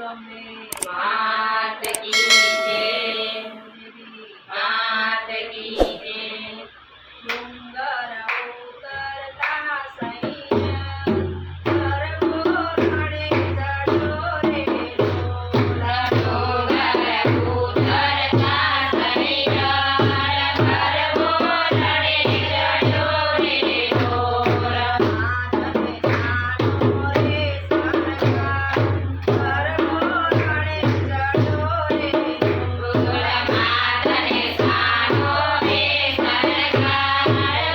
मात की जय, मात की जय। ડુંગર ઉતરતા સૈયા ગરબો રડે ચડ્યો રે ઢોલા. ડોંગર ઉતરતા સૈયા ગરબો રડે ચડ્યો રે ઢોલા. માથે નાનો રે શણગાર ગરબો રડે ચડ્યો રે ઢોલા. માતને સાનો રે સરકાર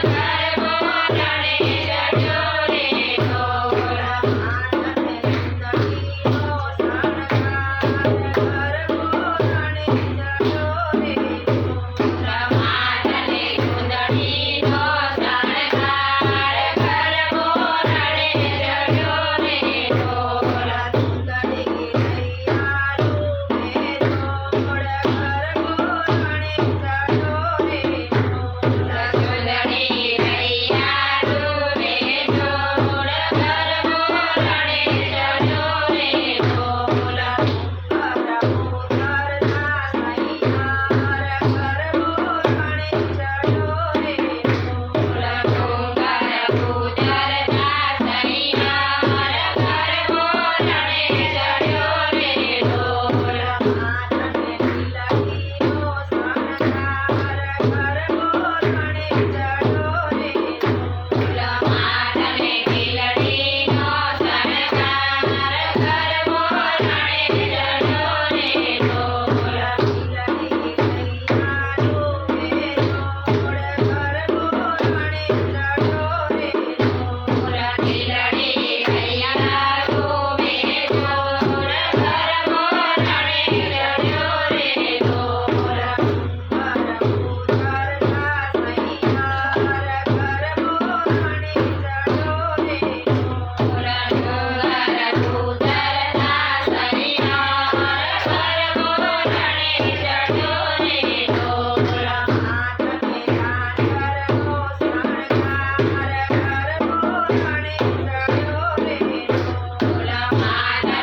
ગરબો રડે ચડ્યો રે ઢોલા. માથે સુંદરીનો શણગાર ગરબો રડે ચડ્યો રે ઢોલા. માતને સુંદરીનો શણગાર ગરબો રડે ચડ્યો રે ઢોલા. સુંદરી રૈયારું મેરોડ ગરબો રડે ચડ્યો રે ઢોલા. સુંદરી રૈયારું રે ઢોળ ગરબો રડે ચડ્યો રે ઢોલા. ડુંગર ઉતરતા સૈયાર ગરબો રડે ચડ્યો રે ઢોલા. માથે તિલકીનો શણગાર ગરબો રડે ચડ્યો રે ઢોલા. માતને તિલડીનો શણગાર ગરબો રડે ચડ્યો રે ઢોલા. તિલકી રૈયારું મેરોડ ગરબો રડે ચડ્યો રે ઢોલા. તિલડી રૈયારું મેરોડ ગરબો રડે ચડ્યો રે ઢોલા. ડુંગર ઉતરતા સૈયાર ગરબો રડે ચડ્યો રે ઢોલા. માથે ડાંગરનો શણગાર ગરબો રડે ચડ્યો રે ઢોલા. માતને